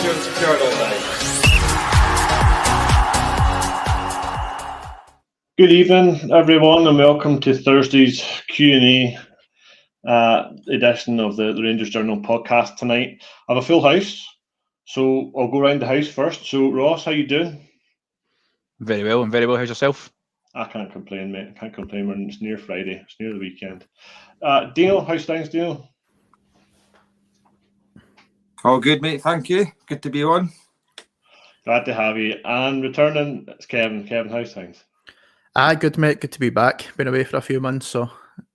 secure and secured all night. Good evening, everyone, and welcome to Thursday's Q&A edition of the Rangers Journal podcast tonight. I have a full house, so I'll go around the house first. So, Ross, how you doing? Very well, and very well. How's yourself? I can't complain, mate. I can't complain when it's near Friday. It's near the weekend. Dino, how's things, Dino? All good, mate. Thank you. Good to be on. Glad to have you. And returning, it's Kevin. Kevin, how's things? Good, mate. Good to be back. Been away for a few months, so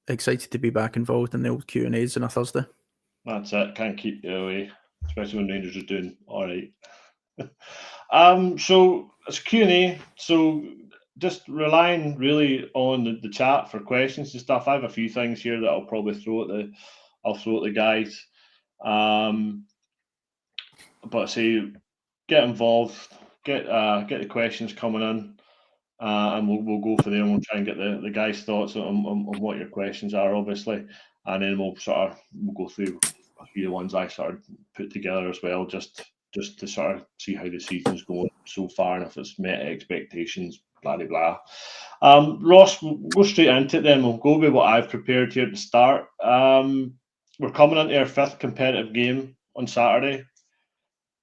excited to be back involved in the old Q&As on a Thursday. That's it. Can't keep you away, especially when Rangers are doing all right. So it's Q&A. So just relying really on the chat for questions and stuff. I have a few things here that I'll probably throw at the guys. But say get involved, get the questions coming in. And we'll go for them. We'll try and get the guys' thoughts on what your questions are, obviously, and then we'll go through a few of the ones I sort of put together as well, just to sort of see how the season's going so far and if it's met expectations. Blah blah blah. Ross, we'll go straight into it then. We'll go with what I've prepared here to start. We're coming into our 5th competitive game on Saturday.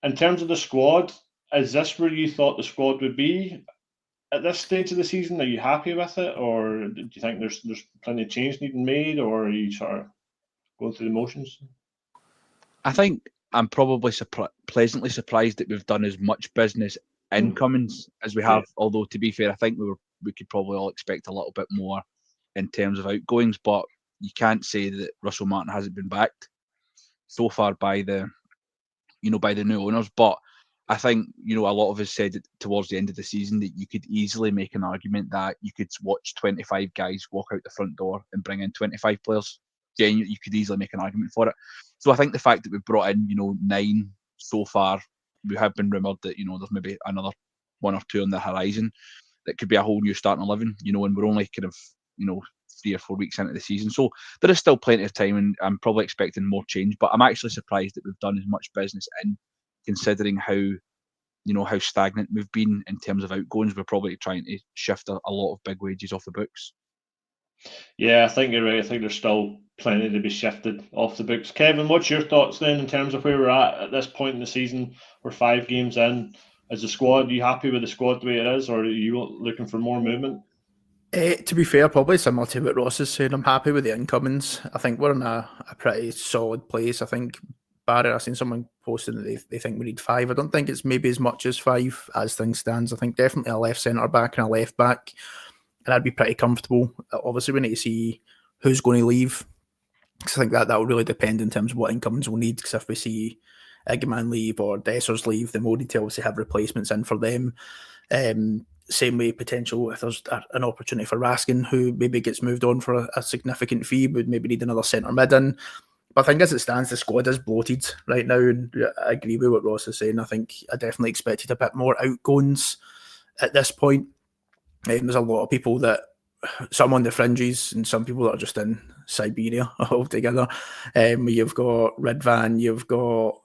In terms of the squad, is this where you thought the squad would be at this stage of the season? Are you happy with it, or do you think there's plenty of change needing made, or are you sort of going through the motions? I think I'm probably pleasantly surprised that we've done as much business incomings as we have. Yeah. Although, to be fair, I think we could probably all expect a little bit more in terms of outgoings. But you can't say that Russell Martin hasn't been backed so far by the new owners. But I think, a lot of us said towards the end of the season that you could easily make an argument that you could watch 25 guys walk out the front door and bring in 25 players. Yeah, you could easily make an argument for it. So I think the fact that we've brought in, 9 so far, we have been rumoured that, there's maybe another 1 or 2 on the horizon. That could be a whole new starting 11, and we're only kind of, 3 or 4 weeks into the season. So there is still plenty of time, and I'm probably expecting more change. But I'm actually surprised that we've done as much business in, considering how stagnant we've been in terms of outgoings. We're probably trying to shift a lot of big wages off the books. Yeah, I think you're right. I think there's still plenty to be shifted off the books. Kevin, what's your thoughts then in terms of where we're at this point in the season? We're 5 games in. As a squad, are you happy with the squad the way it is, or are you looking for more movement? To be fair, probably similar to what Ross is saying. I'm happy with the incomings. I think we're in a pretty solid place. I think Barry, I've seen someone posting that they think we need 5. I don't think it's maybe as much as 5 as things stands. I think definitely a left centre back and a left back, and I'd be pretty comfortable. Obviously, we need to see who's going to leave, because I think that will really depend in terms of what incomings we'll need. Because if we see Eggman leave or Dessers leave, then we'll need to obviously have replacements in for them. Same way, potential if there's an opportunity for Raskin, who maybe gets moved on for a significant fee, would maybe need another centre mid in. But I think as it stands, the squad is bloated right now, and I agree with what Ross is saying. I think I definitely expected a bit more outgoings at this point. There's a lot of people some on the fringes, and some people that are just in Siberia altogether. You've got Ridvan, you've got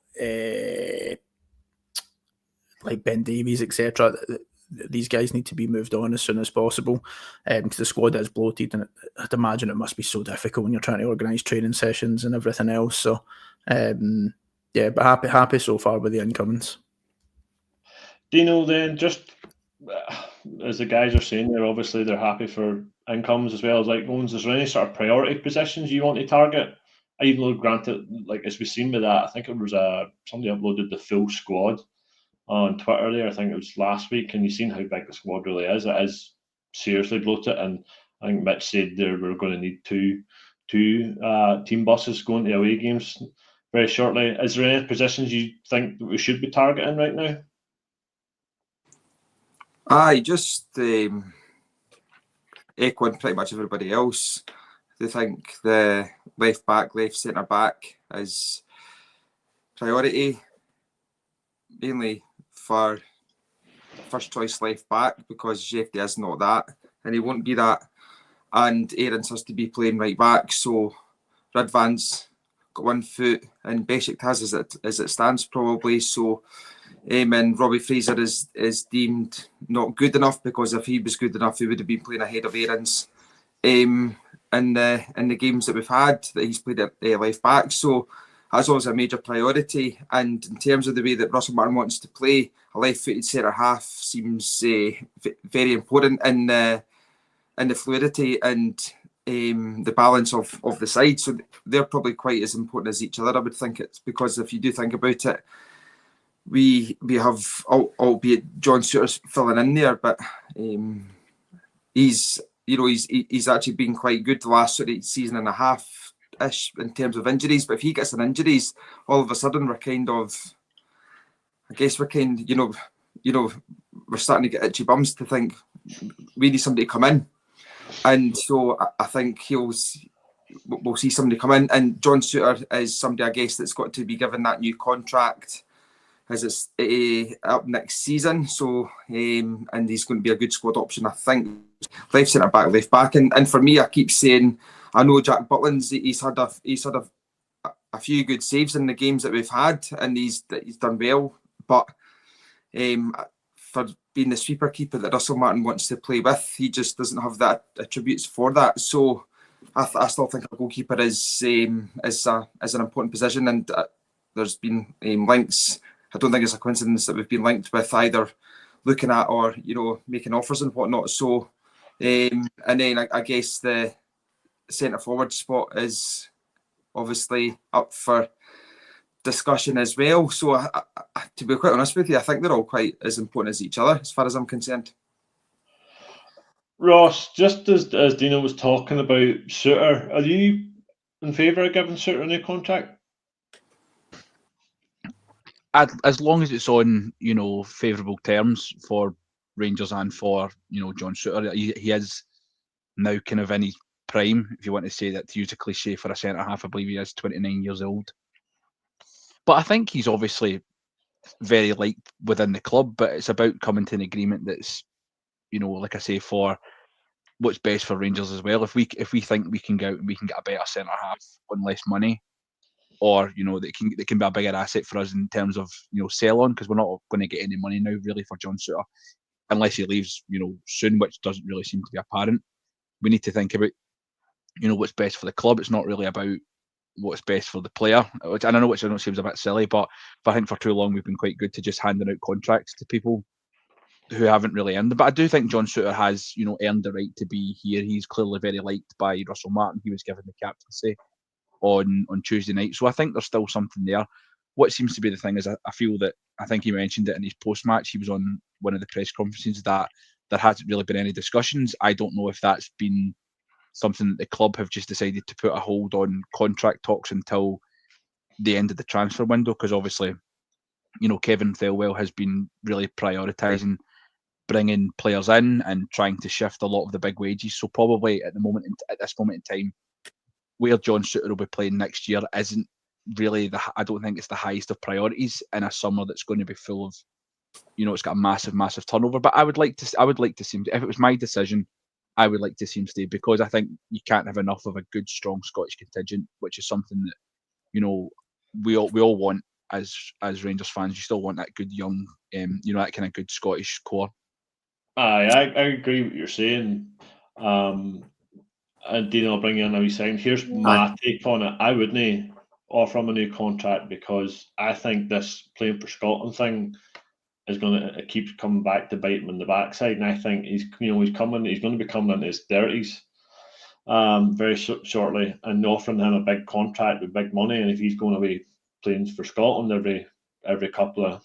like Ben Davies, etc. These guys need to be moved on as soon as possible, because the squad is bloated, and I'd imagine it must be so difficult when you're trying to organise training sessions and everything else. So, yeah, but happy so far with the incomings. Dino, then, just as the guys are saying there, obviously they're happy for incomes as well as outgoings. Is there any sort of priority positions you want to target? Even though, granted, like as we've seen with that, I think it was somebody uploaded the full squad on Twitter there. I think it was last week, and you've seen how big the squad really is. It is seriously bloated, and I think Mitch said we're going to need two team buses going to away games very shortly. Is there any positions you think that we should be targeting right now? Just echoing pretty much everybody else. I think the left back, left centre back is priority, mainly for first choice left back, because Jeffy is not that, and he won't be that. And Aarons has to be playing right back, so Ridvan's got 1 foot in Besiktas as it stands probably. So, and Robbie Fraser is deemed not good enough, because if he was good enough, he would have been playing ahead of Aarons in the games that we've had that he's played at left back. So that's always a major priority. And in terms of the way that Russell Martin wants to play, a left-footed centre half seems very important in the fluidity and the balance of the side. So they're probably quite as important as each other, I would think. It's because if you do think about it, we have, albeit John Souttar's filling in there, but he's actually been quite good the last sort of season and a half-ish in terms of injuries. But if he gets an injuries, all of a sudden we're starting to get itchy bums to think we need somebody to come in. And so I think we'll see somebody come in. And John Souttar is somebody, I guess, that's got to be given that new contract as it's up next season. So, and he's going to be a good squad option, I think. Left centre back, left back, and for me, I keep saying, I know Jack Butland's he's had a few good saves in the games that we've had, and he's done well. But for being the sweeper keeper that Russell Martin wants to play with, he just doesn't have that attributes for that. So I still think a goalkeeper is an important position, and there's been links. I don't think it's a coincidence that we've been linked with either looking at or making offers and whatnot. So, and then I guess the centre forward spot is obviously up for discussion as well. So, to be quite honest with you, I think they're all quite as important as each other, as far as I'm concerned. Ross, just as Dino was talking about Souttar, are you in favour of giving Souttar a new contract? As long as it's on, favourable terms for Rangers and for, John Souttar. He is now kind of in his prime, if you want to say that, to use a cliche for a centre-half. I believe he is 29 years old. But I think he's obviously very liked within the club, but it's about coming to an agreement that's, like I say, for what's best for Rangers as well. If we think we can go out and we can get a better centre-half on less money, or they can be a bigger asset for us in terms of sell on, because we're not going to get any money now really for John Souttar unless he leaves soon, which doesn't really seem to be apparent. We need to think about what's best for the club. It's not really about what's best for the player, which I know seems a bit silly, but I think for too long we've been quite good to just handing out contracts to people who haven't really earned them. But I do think John Souttar has earned the right to be here. He's clearly very liked by Russell Martin. He was given the captaincy on Tuesday night. So I think there's still something there. What seems to be the thing is I feel that, I think he mentioned it in his post-match, he was on one of the press conferences, that there hasn't really been any discussions. I don't know if that's been something that the club have just decided to put a hold on contract talks until the end of the transfer window, because obviously, Kevin Thelwell has been really prioritising bringing players in and trying to shift a lot of the big wages. So probably at this moment in time, where John Souttar will be playing next year isn't really I don't think it's the highest of priorities in a summer that's going to be full of, it's got a massive turnover. But I would like to see him, if it was my decision, I would like to see him stay, because I think you can't have enough of a good, strong Scottish contingent, which is something that, we all want as Rangers fans. You still want that good young, that kind of good Scottish core. I agree with what you're saying. And Dean, I'll bring you in a wee second. Here's my take on it. I wouldn't offer him a new contract, because I think this playing for Scotland thing is going to keep coming back to bite him in the backside. And I think he's going to be coming into his 30s very shortly, and offering him a big contract with big money. And if he's going to be playing for Scotland every couple of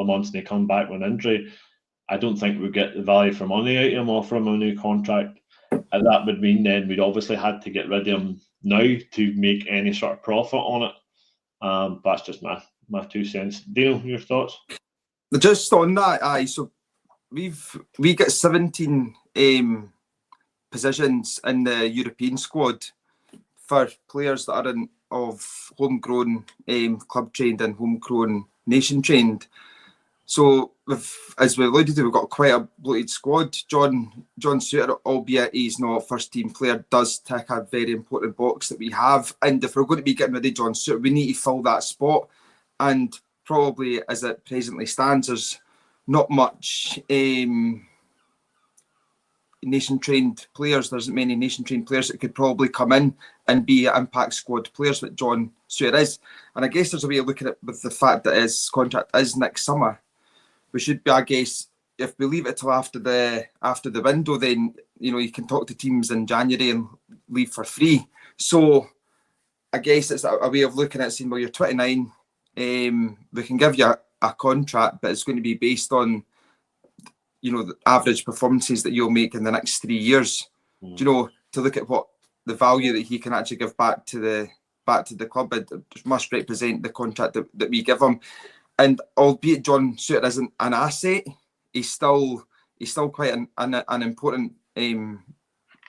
months, and he come back with an injury, I don't think we'd get the value for money out of him, offer him a new contract. And that would mean then we'd obviously had to get rid of him now to make any sort of profit on it. But that's just my 2 cents. Dino, your thoughts? Just on that, so we get 17 positions in the European squad for players that are of homegrown, club trained and homegrown nation trained. So as we alluded to, we've got quite a bloated squad. John Souttar, albeit he's not a first team player, does tick a very important box that we have. And if we're going to be getting rid of John Souttar, we need to fill that spot. And probably as it presently stands, there's not much nation-trained players. There isn't many nation-trained players that could probably come in and be impact squad players that John Souttar is. And I guess there's a way of looking at it with the fact that his contract is next summer. We should be, I guess, if we leave it till after the window, then you can talk to teams in January and leave for free. So I guess it's a way of looking at it, saying, well, you're 29, we can give you a contract, but it's going to be based on the average performances that you'll make in the next 3 years. To look at what the value that he can actually give back to the club, it must represent the contract that we give him. And albeit John Souttar isn't an asset, he's still quite an important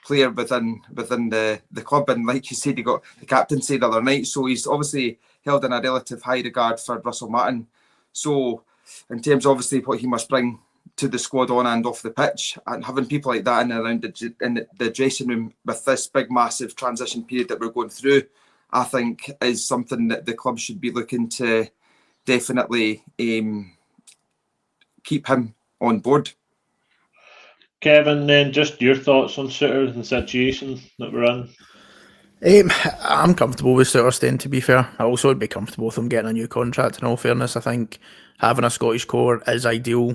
player within the club. And like you said, he got the captaincy the other night, so he's obviously held in a relative high regard for Russell Martin. So in terms of obviously what he must bring to the squad on and off the pitch, and having people like that in and around the dressing room with this big massive transition period that we're going through, I think is something that the club should be looking to definitely keep him on board. Kevin, then just your thoughts on Souttar and the situation that we're in. I'm comfortable with Souttar staying, to be fair. I also would be comfortable with him getting a new contract, in all fairness. I think having a Scottish core is ideal.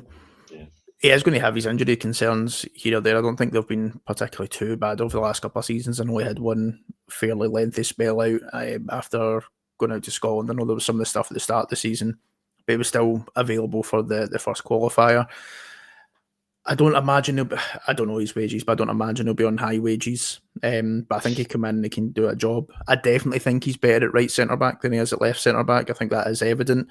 Yeah. He is going to have his injury concerns here or there. I don't think they've been particularly too bad over the last couple of seasons. I know he had one fairly lengthy spell out after going out to Scotland. I know there was some of the stuff at the start of the season, but he was still available for the first qualifier. I don't imagine I don't know his wages, but I don't imagine he'll be on high wages. But I think he come in and he can do a job. I definitely think he's better at right centre-back than he is at left centre-back. I think that is evident.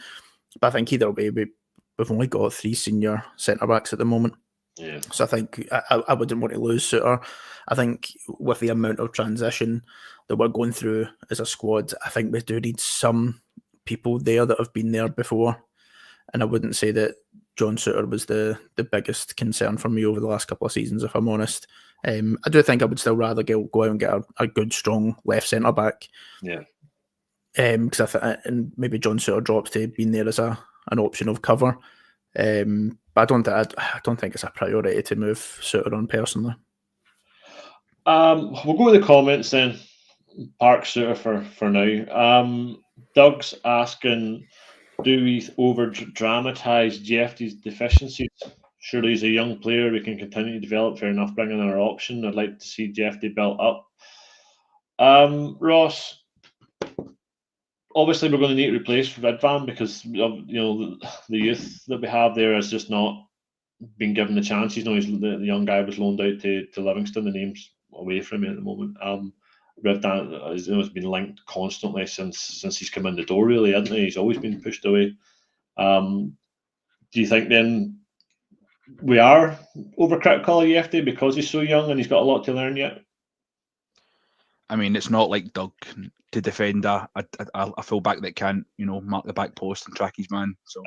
But I think either way, we've only got 3 senior centre-backs at the moment. Yeah. So I think I wouldn't want to lose Souttar. I think with the amount of transition that we're going through as a squad, I think we do need some people there that have been there before. And I wouldn't say that John Souttar was the biggest concern for me over the last couple of seasons, if I'm honest. I do think I would still rather go out and get a good, strong left centre-back. Yeah. Because and maybe John Souttar drops to being there as an option of cover. But I don't think it's a priority to move Souttar on personally. We'll go to the comments then. Park Souttar for now. Doug's asking, do we over-dramatise Jeffrey's deficiencies? Surely he's a young player we can continue to develop. Fair enough, bringing in our option. I'd like to see Jeffrey built up. Ross, obviously we're going to need to replace Ridvan because the youth that we have there has just not been given the chance. The young guy was loaned out to Livingston. The name's away from me at the moment. Ridvan has been linked constantly since he's come in the door, really, hasn't he? He's always been pushed away. Do you think then we are overcritical of Jeffrey because he's so young and he's got a lot to learn yet? I mean, it's not like Doug to defend a full-back that can't, mark the back post and track his man. So,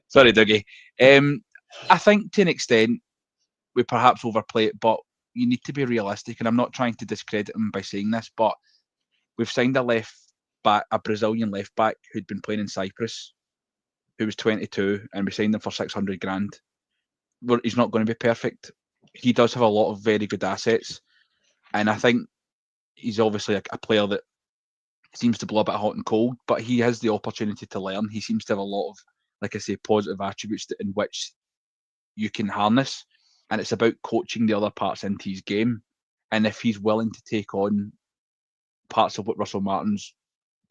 Sorry, Dougie. I think to an extent we perhaps overplay it, but you need to be realistic, and I'm not trying to discredit him by saying this, but we've signed a Brazilian left back who'd been playing in Cyprus, who was 22, and we signed him for 600 grand. He's not going to be perfect. He does have a lot of very good assets, and I think he's obviously a player that seems to blow a bit hot and cold, but he has the opportunity to learn. He seems to have a lot of, like I say, positive attributes in which you can harness. And it's about coaching the other parts into his game. And if he's willing to take on parts of what Russell Martin's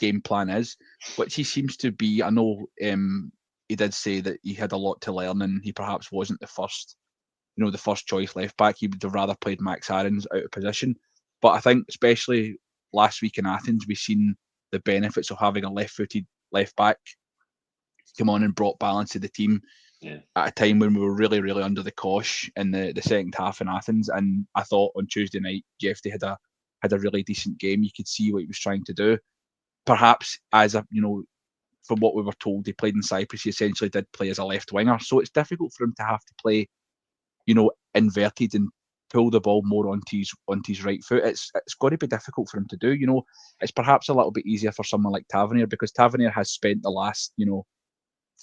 game plan is, which he seems to be, I know he did say that he had a lot to learn and he perhaps wasn't the first choice left back. He would have rather played Max Aarons out of position. But I think especially last week in Athens, we've seen the benefits of having a left-footed left back come on and brought balance to the team. Yeah. At a time when we were really, really under the cosh in the second half in Athens. And I thought on Tuesday night, Jeffrey had a really decent game. You could see what he was trying to do. Perhaps as from what we were told, he played in Cyprus. He essentially did play as a left winger, so it's difficult for him to have to play, inverted and pull the ball more onto his right foot. It's got to be difficult for him to do. It's perhaps a little bit easier for someone like Tavernier, because Tavernier has spent the last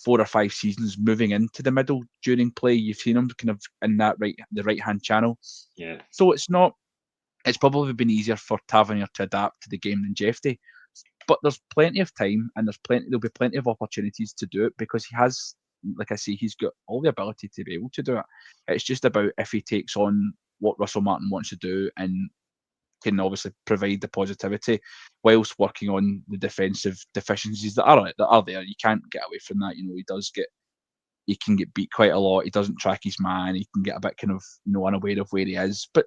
4 or 5 seasons moving into the middle during play. You've seen him kind of in the right hand channel. Yeah. So it's probably been easier for Tavernier to adapt to the game than Jeffrey. But there's plenty of time, and there'll be plenty of opportunities to do it, because he has, like I say, he's got all the ability to be able to do it. It's just about if he takes on what Russell Martin wants to do and can obviously provide the positivity whilst working on the defensive deficiencies that are there. You can't get away from that. He can get beat quite a lot. He doesn't track his man. He can get a bit kind of unaware of where he is. But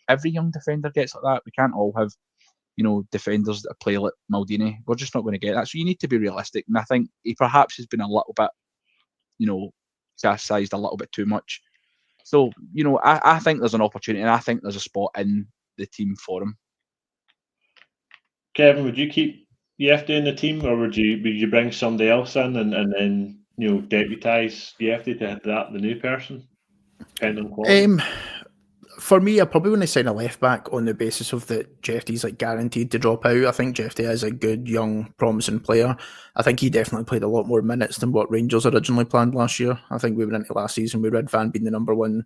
every young defender gets like that. We can't all have defenders that play like Maldini. We're just not going to get that. So you need to be realistic. And I think he perhaps has been a little bit, chastised a little bit too much. So, I think there's an opportunity, and I think there's a spot in the team for him. Kevin, would you keep Jefte in the team, or would you bring somebody else in and then deputise Jefte to adapt the new person, depending on quality? For me, I probably wouldn't sign a left back on the basis of that Jefte's guaranteed to drop out. I think Jefte is a good, young, promising player. I think he definitely played a lot more minutes than what Rangers originally planned last year. I think we went into last season with Red Van being the number 1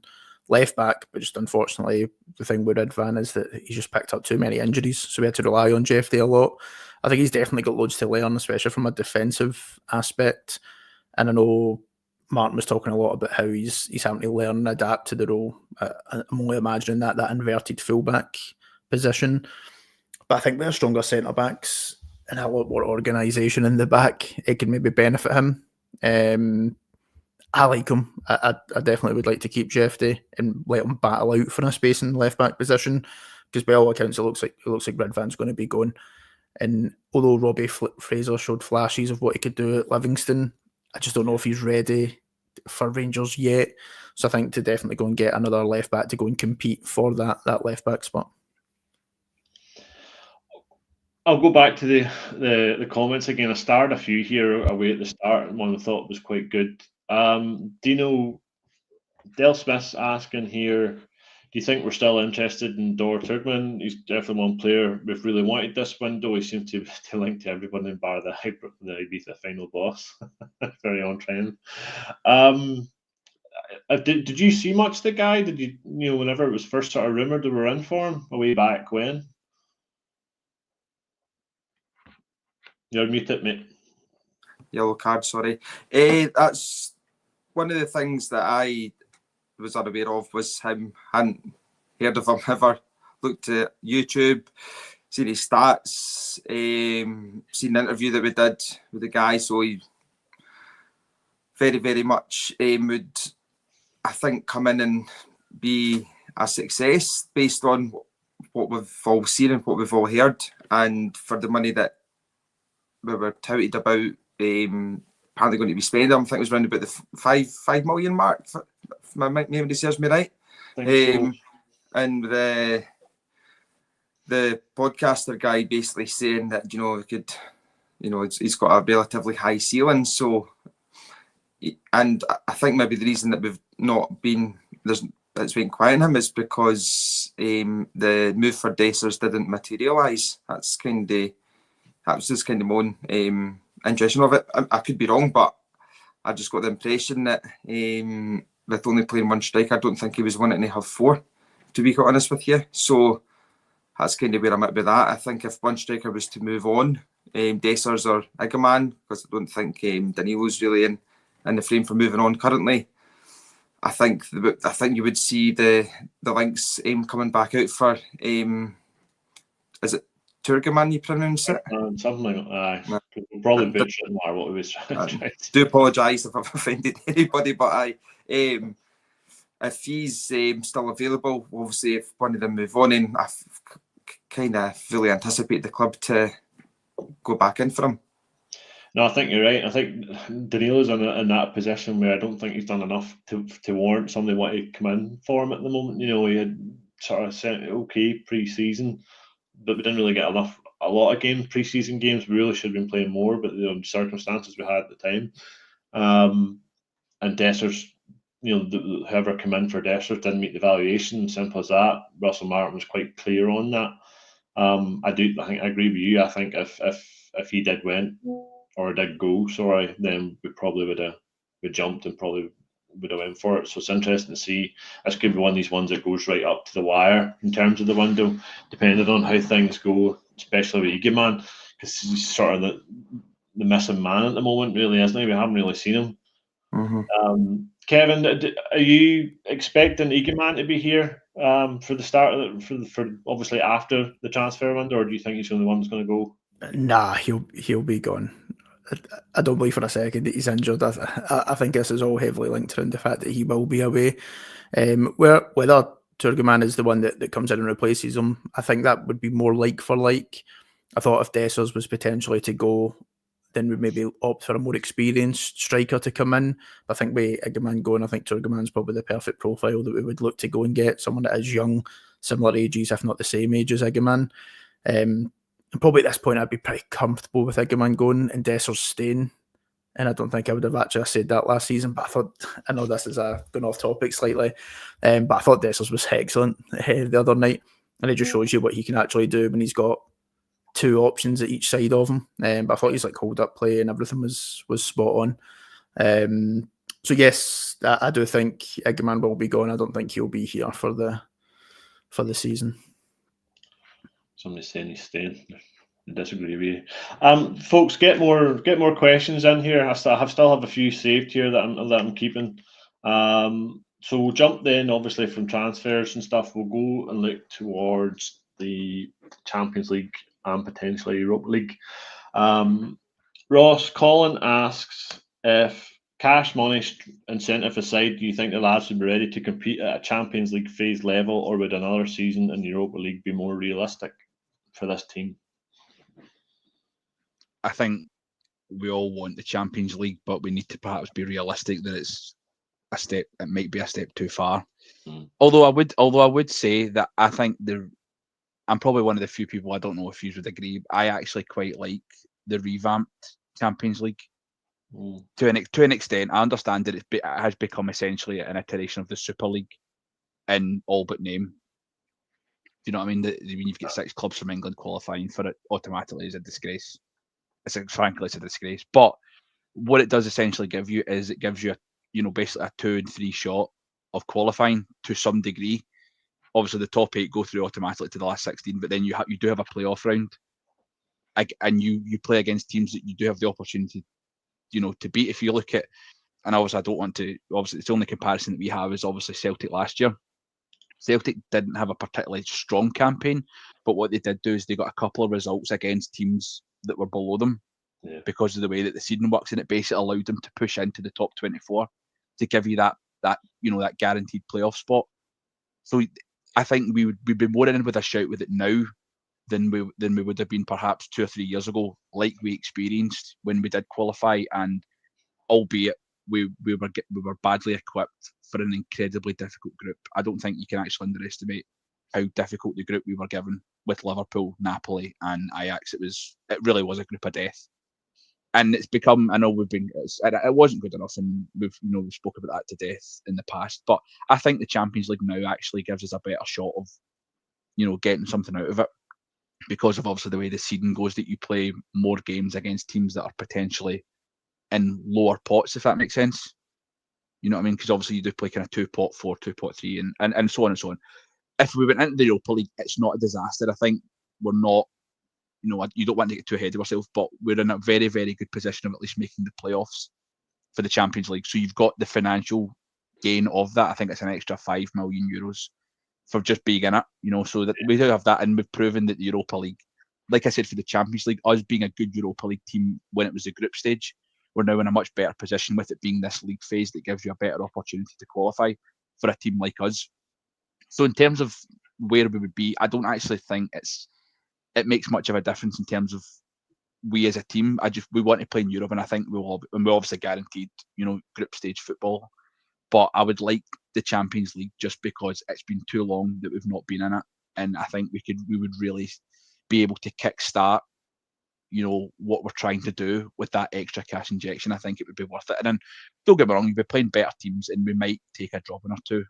left back, but just unfortunately, the thing with Red Van is that he's just picked up too many injuries, so we had to rely on Jefte a lot. I think he's definitely got loads to learn, especially from a defensive aspect. And I know Martin was talking a lot about how he's having to learn and adapt to the role. I'm only imagining that inverted fullback position. But I think with stronger centre backs and a lot more organisation in the back, it can maybe benefit him. I like him. I definitely would like to keep Jefte and let him battle out for a space in the left back position, because by all accounts it looks like Red Van's going to be going. And although Robbie Fraser showed flashes of what he could do at Livingston, I just don't know if he's ready for Rangers yet. So I think to definitely go and get another left back to go and compete for that left back spot. I'll go back to the comments again. I started a few here away at the start, and one I thought was quite good. Dino Del Smith's asking here, do you think we're still interested in Dor Turgman? He's definitely one player we've really wanted this window. He seems to link to everyone in bar the Ibiza final boss. Very on trend. Did you see much of the guy? Did you whenever it was first sort of rumoured they were in for him way back when? You're muted, mate. Yellow card, sorry. That's one of the things that I was unaware of, was him. Hadn't heard of him ever. Looked at YouTube, seen his stats, seen the interview that we did with the guy. So he very, very much would, I think, come in and be a success based on what we've all seen and what we've all heard. And for the money that we were touted about, apparently going to be spending, I think it was around about the 5 million mark, if my memory serves me right. So. And the podcaster guy basically saying that he's got a relatively high ceiling. So, and I think maybe the reason that we've not been it's been quiet on him is because the move for Dessers didn't materialise. That was just kind of my own intuition of it. I could be wrong, but I just got the impression that with only playing one striker, I don't think he was wanting to have 4, to be quite honest with you. So that's kind of where I'm at with that. I think if one striker was to move on, Dessers or Igaman, because I don't think Danilo's really in the frame for moving on currently. I think you would see the links coming back out for is it Turgaman you pronounce it? Something like that. Probably butchered it more what we was trying to do apologise if I've offended anybody, but if he's still available, obviously if one of them move on, and I kind of fully anticipate the club to go back in for him. No, I think you're right. I think Danilo's in that position where I don't think he's done enough to warrant somebody wanting to come in for him at the moment. He had sort of sent okay pre-season, but we didn't really get enough a lot of games, pre-season games. We really should have been playing more, but the circumstances we had at the time. And Dessers, whoever came in for Dessers didn't meet the valuation. Simple as that. Russell Martin was quite clear on that. I think I agree with you. I think if he did go, then we probably would have jumped and probably would have went for it. So it's interesting to see. This could be one of these ones that goes right up to the wire in terms of the window, depending on how things go, especially with Iggy, because he's sort of the missing man at the moment, really, isn't he? We haven't really seen him. Mm-hmm. Kevin, are you expecting Iggy to be here for the start of for obviously after the transfer window, or do you think he's the only one that's going to go? Nah, he'll be gone. I don't believe for a second that he's injured. I think this is all heavily linked around the fact that he will be away. Whether Turgeman is the one that comes in and replaces him, I think that would be more like for like. I thought if Dessers was potentially to go, then we'd maybe opt for a more experienced striker to come in. I think with Iggy going, I think Turgeman's probably the perfect profile that we would look to go and get, someone that is young, similar ages, if not the same age as Iggy. And probably at this point, I'd be pretty comfortable with Iggy going and Dessers staying. And I don't think I would have actually said that last season, but I know this is going off topic slightly, but I thought Dessers was excellent the other night. And it just shows you what he can actually do when he's got two options at each side of him. But I thought his hold up play and everything was spot on. So yes, I do think Iggy will be gone. I don't think he'll be here for the season. Somebody's saying he's staying. I disagree with you. Folks, get more questions in here. I still have a few saved here that I'm keeping. So we'll jump then, obviously, from transfers and stuff. We'll go and look towards the Champions League and potentially Europa League. Ross, Colin asks, if cash money incentive aside, do you think the lads would be ready to compete at a Champions League phase level, or would another season in Europa League be more realistic for this team? I think we all want the Champions League, but we need to perhaps be realistic that it might be a step too far. Although I would say that I think I'm probably one of the few people, I don't know if you would agree, I actually quite like the revamped Champions League. To an extent. I understand that it has become essentially an iteration of the Super League in all but name. Do you know what I mean? When you've got 6 clubs from England qualifying for it, automatically is a disgrace. Frankly, it's a disgrace. But what it does essentially give you is it gives you basically a 2 and 3 shot of qualifying to some degree. Obviously, the top 8 go through automatically to the last 16, but then you do have a playoff round, and you play against teams that you do have the opportunity, to beat. If you look at, and obviously I don't want to, obviously it's the only comparison that we have is obviously Celtic last year. Celtic didn't have a particularly strong campaign, but what they did do is they got a couple of results against teams that were below them because of the way that the seeding works, and it basically allowed them to push into the top 24 to give you that guaranteed playoff spot. So I think we'd be more in with a shout with it now than we would have been perhaps 2 or 3 years ago, like we experienced when we did qualify, and albeit we were badly equipped for an incredibly difficult group. I don't think you can actually underestimate how difficult the group we were given with Liverpool, Napoli, and Ajax. It really was a group of death, and it's become. I know it wasn't good enough, and we've spoke about that to death in the past. But I think the Champions League now actually gives us a better shot of, getting something out of it, because of obviously the way the seeding goes, that you play more games against teams that are potentially in lower pots, if that makes sense. You know what I mean? Because obviously you do play kind of 2 pot 4, 2 pot 3, and so on and so on. If we went into the Europa League, it's not a disaster. I think we're not, you don't want to get too ahead of ourselves, but we're in a very, very good position of at least making the playoffs for the Champions League. So you've got the financial gain of that. I think it's an extra €5 million for just being in it, so that we do have that, and we've proven that the Europa League, like I said, for the Champions League, us being a good Europa League team when it was the group stage, we're now in a much better position with it being this league phase that gives you a better opportunity to qualify for a team like us. So in terms of where we would be, I don't actually think it makes much of a difference in terms of we as a team. We want to play in Europe, and I think we're obviously guaranteed, group stage football. But I would like the Champions League just because it's been too long that we've not been in it, and I think we would really be able to kickstart, what we're trying to do with that extra cash injection, I think it would be worth it. And then, don't get me wrong, you'll be playing better teams and we might take a drubbing or two.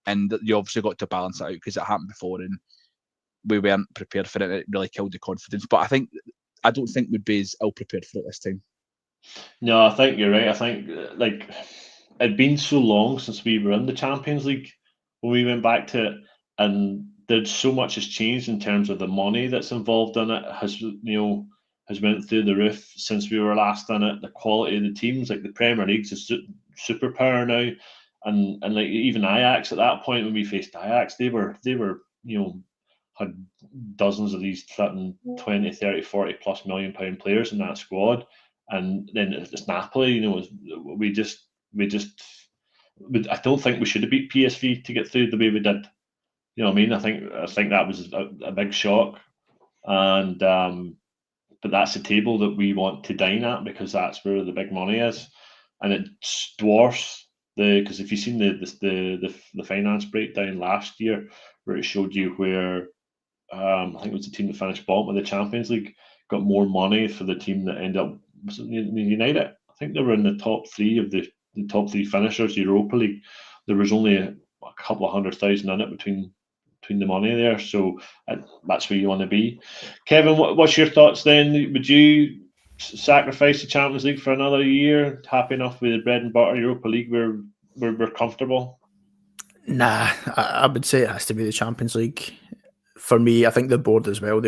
And you obviously got to balance it out because it happened before and we weren't prepared for it. It really killed the confidence. But I don't think we'd be as ill prepared for it this time. No, I think you're right. I think it'd been so long since we were in the Champions League when we went back to it, and there's so much has changed in terms of the money that's involved in it. Has went through the roof since we were last in it. The quality of the teams, like the Premier League's a superpower now, and like even Ajax at that point when we faced Ajax, they were had dozens of these 20, 30, 40 plus million pound players in that squad, and then it's Napoli. I don't think we should have beat PSV to get through the way we did. You know what I mean? I think that was a big shock, and but that's the table that we want to dine at because that's where the big money is, and it dwarfs because if you've seen the finance breakdown last year where it showed you where I think it was the team that finished bottom of the Champions League got more money for the team that ended up United. I think they were in the top three of the top three finishers Europa League. There was only a couple of 100,000 in it between the money there, so that's where you want to be. Kevin, what's your thoughts then? Would you sacrifice the Champions League for another year? Happy enough with the bread and butter Europa League? We're comfortable. Nah, I would say it has to be the Champions League. For me, I think the board as well.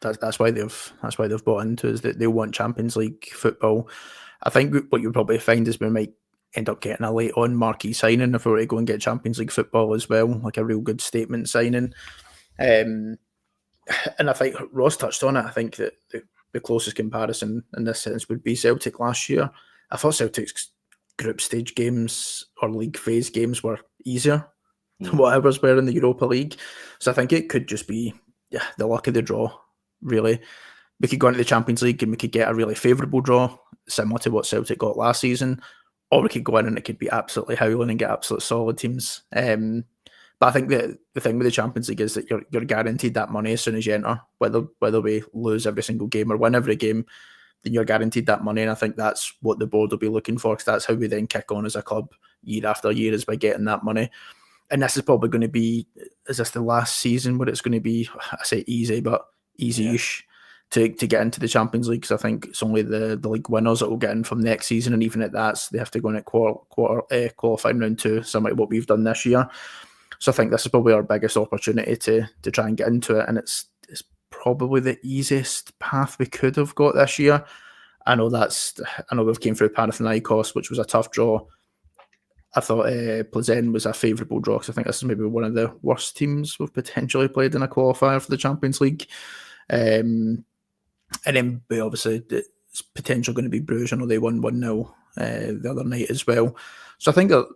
That's why they've bought into is that they want Champions League football. I think what you'll probably find is we might end up getting a late on marquee signing if we were to go and get Champions League football as well, like a real good statement signing. And I think Ross touched on it. I think that the closest comparison in this sense would be Celtic last year. I thought Celtic's group stage games or league phase games were easier than whatever's were in the Europa League. So I think it could just be the luck of the draw, really. We could go into the Champions League and we could get a really favourable draw, similar to what Celtic got last season, or we could go in and it could be absolutely howling and get absolute solid teams. But I think the thing with the Champions League is that you're guaranteed that money as soon as you enter, whether we lose every single game or win every game, then you're guaranteed that money. And I think that's what the board will be looking for, because that's how we then kick on as a club year after year, is by getting that money. And this is probably going to be, is this the last season where it's going to be, I say easy, but easy-ish to get into the Champions League, because I think it's only the league winners that will get in from next season, and even at that, they have to go in at qualifying round 2, similar to what we've done this year. So I think this is probably our biggest opportunity to try and get into it, and it's probably the easiest path we could have got this year. I know we've came through Panathinaikos, which was a tough draw. I thought Plzen was a favourable draw, because I think this is maybe one of the worst teams we've potentially played in a qualifier for the Champions League. And then obviously it's potentially going to be Bruges. I know they won 1-0 the other night as well. So I think that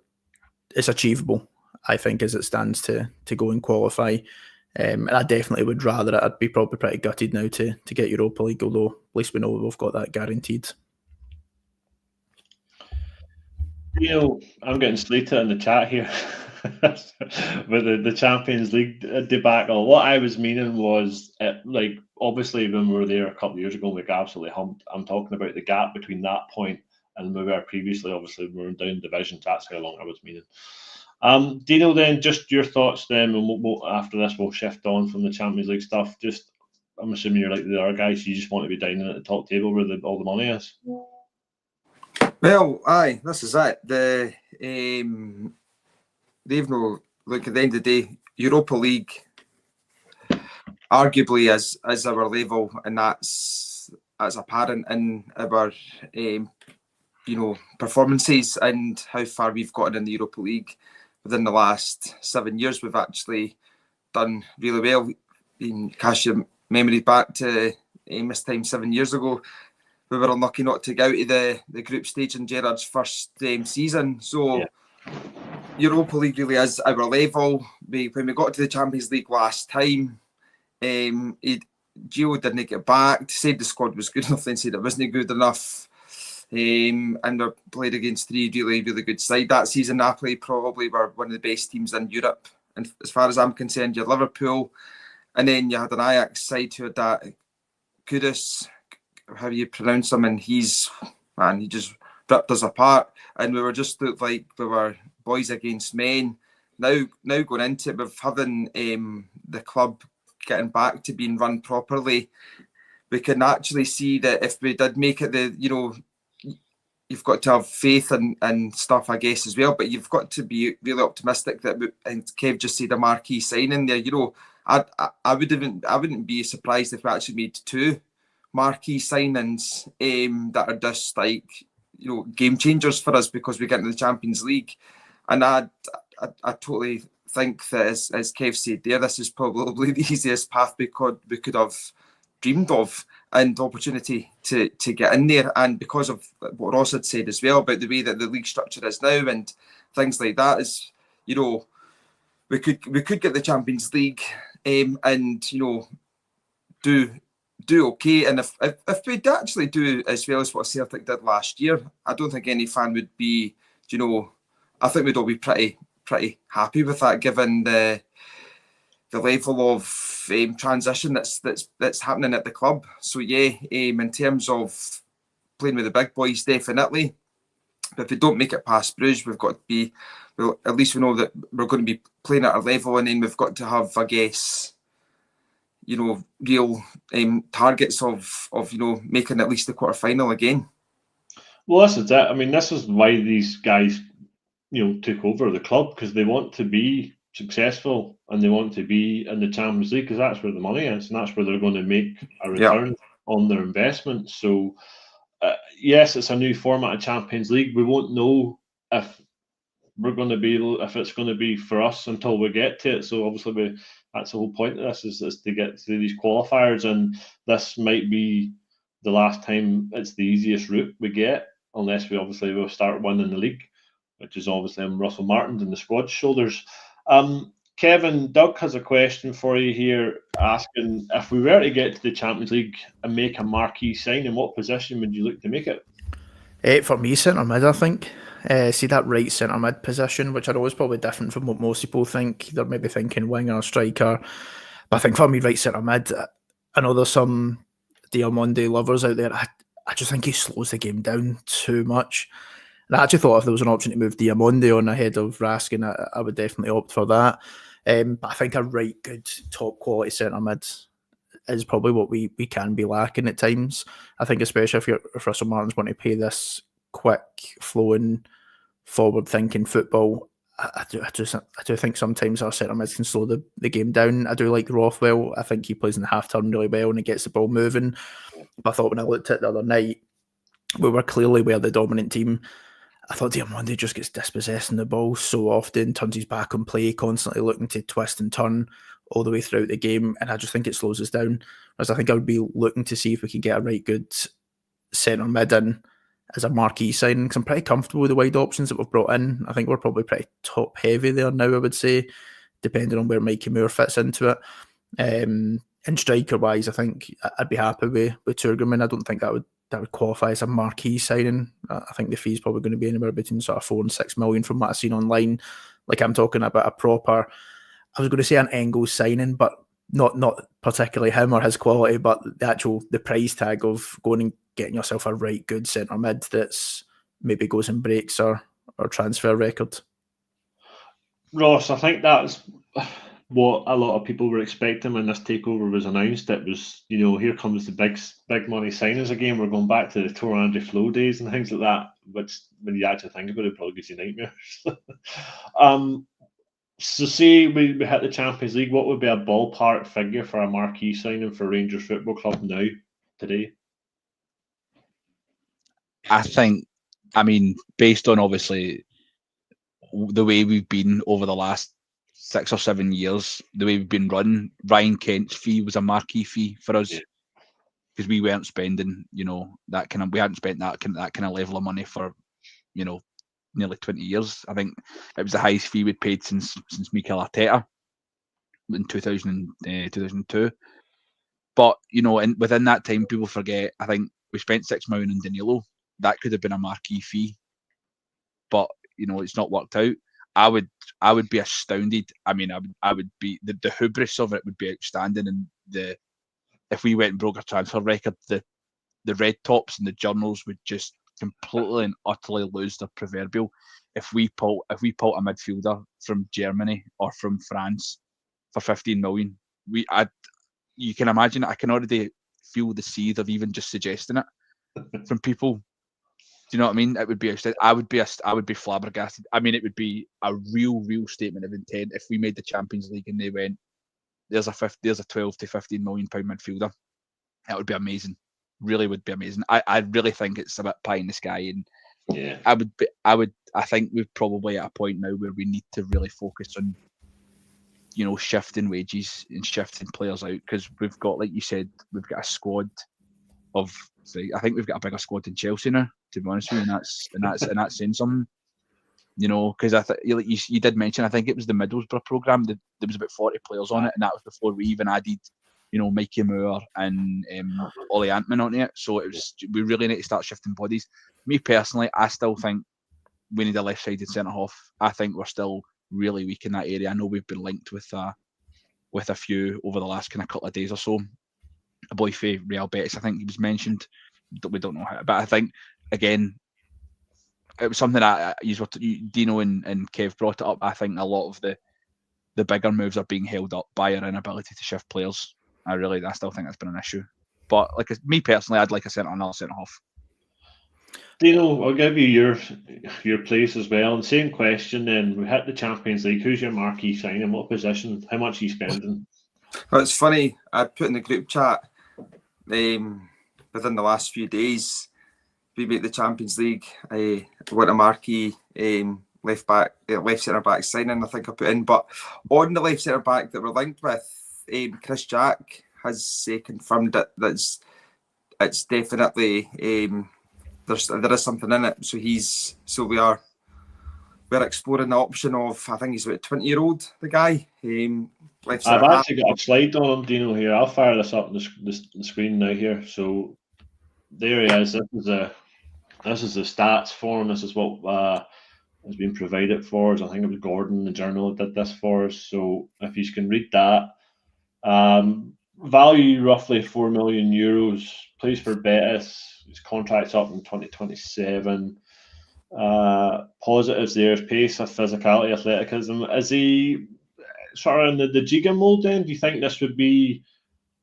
it's achievable, I think, as it stands to go and qualify. And I definitely would rather it. I'd be probably pretty gutted now to get Europa League, although at least we know we've got that guaranteed. I'm getting slated in the chat here with the Champions League debacle. What I was meaning was, obviously when we were there a couple of years ago, we got absolutely humped. I'm talking about the gap between that point and we were previously. Obviously, we were down divisions. That's how long I was meaning. Dino, then, just your thoughts then, and after this we'll shift on from the Champions League stuff. I'm assuming you're like the other guys, you just want to be dining at the top table where all the money is. Well, aye, this is it. They've no, look, at the end of the day, Europa League arguably is our level, and that's apparent in our performances and how far we've gotten in the Europa League within the last 7 years. We've actually done really well. Cast your memory back to this time 7 years ago. We were unlucky not to get out of the group stage in Gerrard's first season. So Europa League really is our level. When we got to the Champions League last time, Gio didn't get back. Said the squad was good enough, then said it wasn't good enough. And we played against 3 really, really good sides. That season, Napoli probably were one of the best teams in Europe. And as far as I'm concerned, you're Liverpool And then you had an Ajax side who had that Kudus, how you pronounce him, and he just ripped us apart. And we were just looked like we were boys against men. Now going into it with having the club getting back to being run properly, we can actually see that if we did make it, you've got to have faith and stuff, I guess, as well. But you've got to be really optimistic that, and Kev just said a marquee signing there. I wouldn't be surprised if we actually made 2 marquee signings that are just like game changers for us because we get into the Champions League. And I totally think that as Kev said there, this is probably the easiest path we could have dreamed of and opportunity to get in there. And because of what Ross had said as well about the way that the league structure is now and things like that, is we could get the Champions League and do okay. And if we'd actually do as well as what Celtic did last year, I don't think any fan would be, I think we'd all be pretty happy with that, given the level of transition that's happening at the club. So yeah, in terms of playing with the big boys, definitely. But if we don't make it past Bruges, we've got to be, well, at least we know that we're going to be playing at our level, and then we've got to have, I guess, real targets of making at least the quarter final again. Well, this is it. I mean, this is why these guys, took over the club, because they want to be successful and they want to be in the Champions League, because that's where the money is and that's where they're going to make a return on their investment. So, yes, it's a new format of Champions League. We won't know if it's going to be for us until we get to it. So obviously, that's the whole point of this is to get through these qualifiers, and this might be the last time it's the easiest route we get, unless we'll start winning the league, which is obviously on Russell Martin's and the squad's shoulders. Kevin, Doug has a question for you here, asking if we were to get to the Champions League and make a marquee sign, in what position would you look to make it? For me, centre mid, I think. See that right centre mid position, which I know is probably different from what most people think. They're maybe thinking winger or striker. But I think for me, right centre mid, I know there's some Diamonde lovers out there. I just think he slows the game down too much. And I actually thought if there was an option to move Diamonde on ahead of Raskin, I would definitely opt for that. But I think a right good top quality centre mid is probably what we can be lacking at times. I think especially if Russell Martin's want to play this quick, flowing, forward-thinking football, I do think sometimes our centre mids can slow the game down. I do like Rothwell. I think he plays in the half turn really well and he gets the ball moving. But I thought when I looked at it the other night, we were the dominant team. I thought Diamonde just gets dispossessing the ball so often, turns his back on play, constantly looking to twist and turn all the way throughout the game, and I just think it slows us down. Whereas I think I would be looking to see if we can get a right good centre mid in as a marquee signing, because I'm pretty comfortable with the wide options that we've brought in. I think we're probably pretty top heavy there now, I would say, depending on where Mikey Moore fits into it. And striker wise, I think I'd be happy with Turgerman. I don't think that would qualify as a marquee signing. I think the fee's probably going to be anywhere between sort of 4 and 6 million from what I've seen online. Like, I'm talking about a proper, I was going to say an Engels signing, but not particularly him or his quality, but the price tag of going and getting yourself a right good centre mid that's maybe goes and breaks our transfer record. Ross, I think that's what a lot of people were expecting when this takeover was announced. It was, here comes the big money signings again. We're going back to the Tore Andre Flo days and things like that, which when you actually think about it, probably gives you nightmares. So say we hit the Champions League, what would be a ballpark figure for a marquee signing for Rangers Football Club now, today? I think, based on obviously the way we've been over the last 6 or 7 years, the way we've been run, Ryan Kent's fee was a marquee fee for us, because we weren't spending, we hadn't spent that kind of level of money for, nearly 20 years. I think it was the highest fee we'd paid since Mikel Arteta in 2002. But, within that time, people forget, I think we spent 6 million on Danilo. That could have been a marquee fee. But, it's not worked out. I would be astounded. I mean, I would be the hubris of it would be outstanding, and if we went and broke a transfer record, the red tops and the journals would just completely and utterly lose their proverbial. If we pull a midfielder from Germany or from France for 15 million, you can imagine. I can already feel the seed of even just suggesting it from people. Do you know what I mean? It would be I would be flabbergasted. I mean, it would be a real statement of intent if we made the Champions League and they went, there's a 12 to 15 million pound midfielder. That would be amazing. Really would be amazing. I really think it's a bit pie in the sky, and Yeah, I think we're probably at a point now where we need to really focus on, you know, shifting wages and shifting players out, because we've got, like you said, we've got a squad of. I think we've got a bigger squad than Chelsea now, to be honest with you, and that's saying something. You know, because I think you did mention, I think it was the Middlesbrough programme. There was about 40 players on it, and that was before we even added, you know, Mikey Moore and Ollie Antman onto it. So we really need to start shifting bodies. Me personally, I still think we need a left-sided centre half. I think we're still really weak in that area. I know we've been linked with a few over the last kind of couple of days or so. A boy for Real Betis, I think he was mentioned. We don't know how, but I think again, it was something Dino and Kev brought it up. I think a lot of the bigger moves are being held up by our inability to shift players. I still think that's been an issue. But me personally, I'd like another centre half. Dino, I'll give you your place as well. And same question then. We hit the Champions League. Who's your marquee signing? What position? How much are you spending? Well, it's funny. I put in the group chat within the last few days, we make the Champions League. I want a marquee left centre back signing. I think I put in, but on the left centre back that we're linked with, Chris Jack has confirmed that it's definitely there is something in it. So we're exploring the option of, I think he's about 20-year-old, the guy. I've actually got a slide on him, Dino, here. I'll fire this up on the screen now here. So there he is. This is the stats for him. This is what has been provided for us. I think it was Gordon, the journal, that did this for us. So if you can read that, value roughly €4 million. Plays for Betis. His contract's up in 2027. Positives there: pace, physicality, athleticism. Is he sort of in the Giga mold then? Do you think this would be,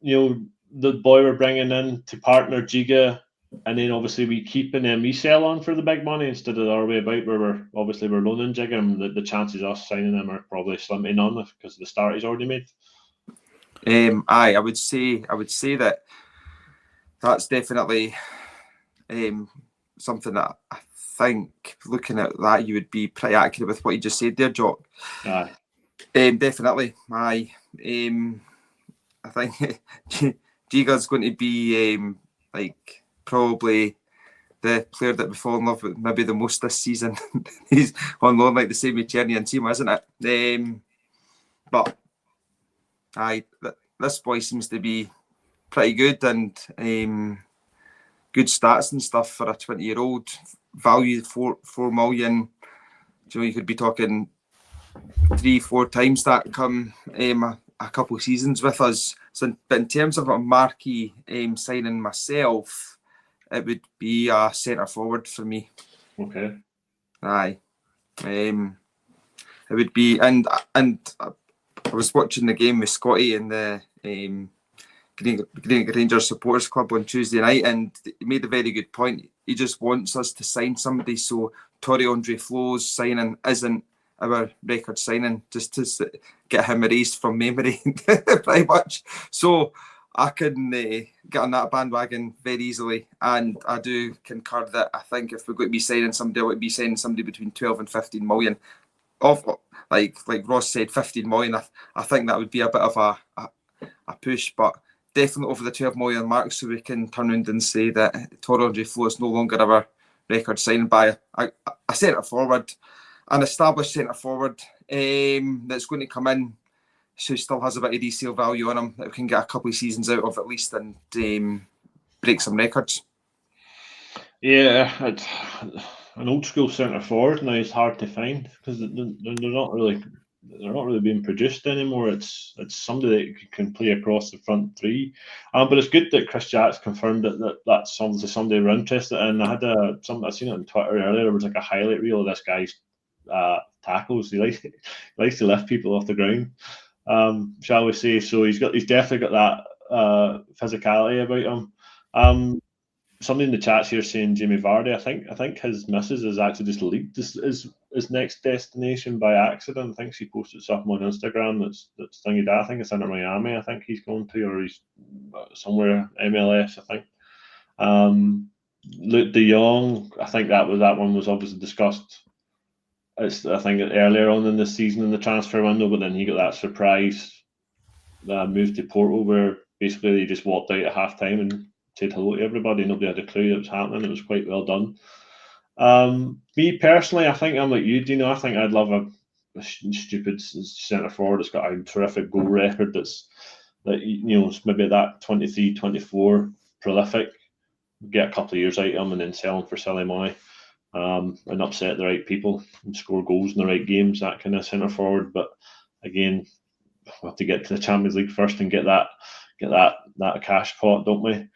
you know, the boy we're bringing in to partner Giga, and then obviously we keep and then we sell on for the big money instead of the other way about, where we're loaning Giga, and the chances of us signing him are probably slim to none because of the start he's already made? I would say that's definitely something that I think, looking at that, you would be pretty accurate with what you just said there, Jock. Aye. Definitely. I think Giga's going to be probably the player that we fall in love with maybe the most this season. He's on loan like the same with Cherny and Timo, isn't it? But this boy seems to be pretty good, and good stats and stuff for a 20-year-old. Value $4 million. You know, you could be talking 3-4 times that come a couple of seasons with us. So, but in terms of a marquee signing myself, it would be a centre forward for me. Okay. Aye. It would be, and I was watching the game with Scotty in the Green Rangers Supporters Club on Tuesday night, and he made a very good point. He just wants us to sign somebody, so Tore-André Flo's signing isn't our record signing, just to get him erased from memory, pretty much. So I can get on that bandwagon very easily, and I do concur that I think if we're going to be signing somebody, I would be signing somebody between 12 and 15 million. Like Ross said, 15 million. I think that would be a bit of a push, but definitely over the 12 million mark, so we can turn around and say that Tore-André Flo is no longer our record signing by a centre forward, an established centre forward that's going to come in, who still has a bit of resale value on him, that we can get a couple of seasons out of at least, and break some records. Yeah, an old school centre forward now is hard to find because they're not really being produced anymore. It's somebody that can play across the front three. But it's good that Chris Jacks confirmed that's somebody we're interested in. I seen it on Twitter earlier. There was like a highlight reel of this guy's tackles. He likes to lift people off the ground. Shall we say? So he's definitely got that physicality about him. Somebody in the chats here saying Jamie Vardy. I think his missus has actually just leaked his next destination by accident. I think she posted something on Instagram that's thingy that. I think it's Inter Miami. I think he's going to, or he's somewhere MLS. I think. Luke De Jong. I think that one was obviously discussed. I think earlier on in the season in the transfer window, but then he got that surprise move to Porto where basically he just walked out at half time and said hello to everybody. Nobody had a clue that was happening. It was quite well done. Me personally, I think I'm like you, Dino. I think I'd love a stupid centre forward that's got a terrific goal record. It's maybe that 23, 24 prolific. Get a couple of years out of him and then sell him for silly money. And upset the right people and score goals in the right games. That kind of centre forward. But again, we'll have to get to the Champions League first and get that cash pot, don't we?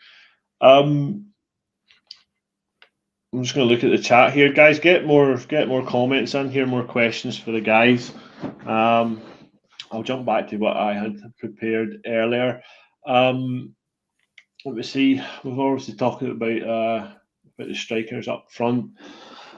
I'm just going to look at the chat here, guys. Get more comments in here, more questions for the guys. I'll jump back to what I had prepared earlier. Let me see. We've obviously talked about the strikers up front.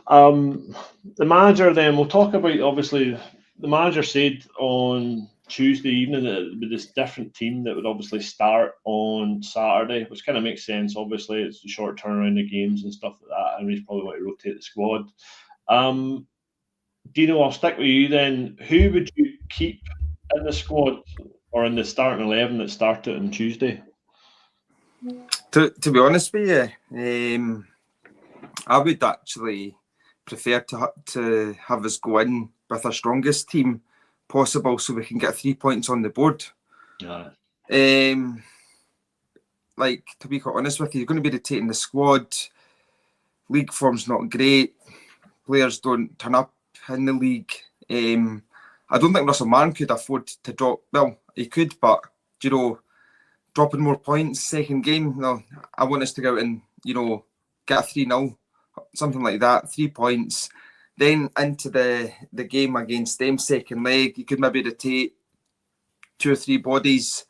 The manager. Then we'll talk about obviously the manager said on Tuesday evening that it would be this different team that would obviously start on Saturday, which kind of makes sense. Obviously, it's a short turnaround of games and stuff like that, and he's probably want to rotate the squad. Dino, I'll stick with you then. Who would you keep in the squad or in the starting 11 that started on Tuesday? To be honest with you, I would actually prefer to have us go in with our strongest team possible so we can get 3 points on the board. Yeah. Like, to be quite honest with you, you're going to be rotating the squad. League form's not great. Players don't turn up in the league. I don't think Russell Martin could afford to drop. Well, he could, but, dropping more points second game. No, I want us to go out and, get a 3-0, something like that, 3 points. Then into the game against them, second leg, you could maybe rotate 2 or 3 bodies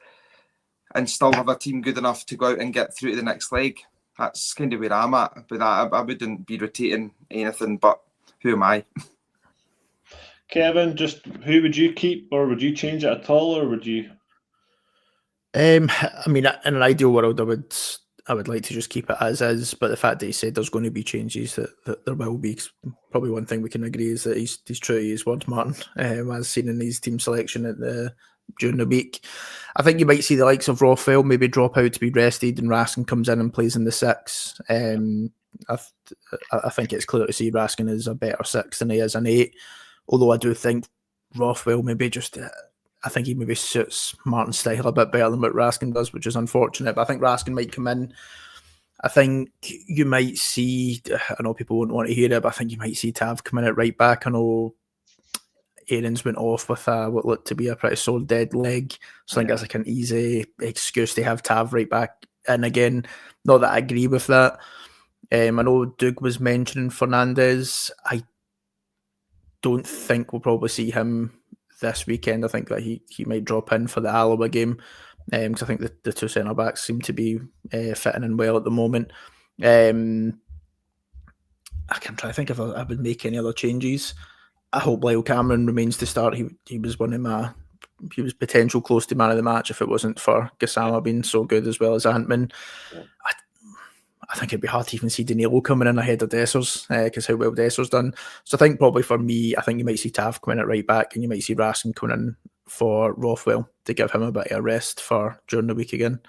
and still have a team good enough to go out and get through to the next leg. That's kind of where I'm at. But I wouldn't be rotating anything, but who am I? Kevin, just who would you keep, or would you change it at all, or would you? I mean, in an ideal world, I would like to just keep it as is, but the fact that he said there's going to be changes, that there will be, probably one thing we can agree is that he's true to his word, Martin, as seen in his team selection during the week. I think you might see the likes of Rothwell maybe drop out to be rested, and Raskin comes in and plays in the 6. I think it's clear to see Raskin is a better 6 than he is an 8, although I do think Rothwell maybe just... I think he maybe suits Martin's style a bit better than what Raskin does, which is unfortunate. But I think Raskin might come in. I think you might see, I know people won't want to hear it, but I think you might see Tav come in at right back. I know Aarons went off with what looked to be a pretty solid dead leg. So I think that's like an easy excuse to have Tav right back. And again, not that I agree with that. I know Doug was mentioning Fernandez. I don't think we'll probably see him this weekend. I think that he might drop in for the Alaba game, because I think the 2 centre backs seem to be fitting in well at the moment. I can try to think if I would make any other changes. I hope Lyle Cameron remains to start. He was he was potential close to man of the match if it wasn't for Gassama being so good as well as Antman. I think it'd be hard to even see Danilo coming in ahead of Dessers, because how well Dessers done. So I think probably for me, I think you might see Tav come in at right back, and you might see Raskin coming in for Rothwell to give him a bit of a rest for during the week again.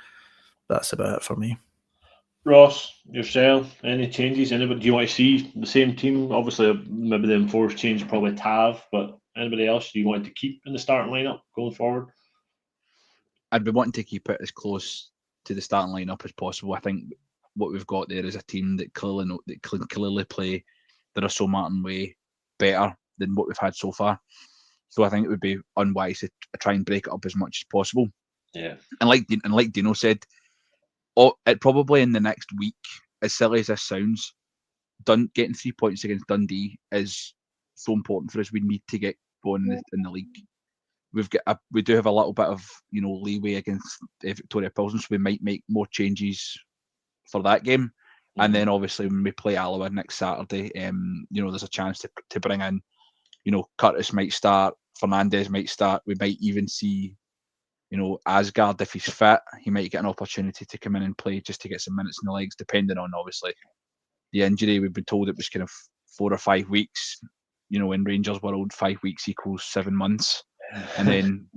That's about it for me. Ross, yourself, any changes? Anybody? Do you want to see the same team? Obviously, maybe the enforced change probably Tav, but anybody else do you want to keep in the starting lineup going forward? I'd be wanting to keep it as close to the starting lineup as possible. I think what we've got there is a team that clearly play the Russell Martin way better than what we've had so far. So I think it would be unwise to try and break it up as much as possible. Yeah. And like Dino said, it probably in the next week, as silly as this sounds, getting 3 points against Dundee is so important for us. We need to get going in the league. We do have a little bit of leeway against Victoria Pilsen, so we might make more changes for that game. And then obviously when we play Alloa next Saturday, there's a chance to bring in, Curtis might start, Fernandez might start. We might even see, Asgard, if he's fit, he might get an opportunity to come in and play just to get some minutes in the legs, depending on obviously the injury. We've been told it was kind of 4 or 5 weeks. In Rangers world, 5 weeks equals 7 months, and then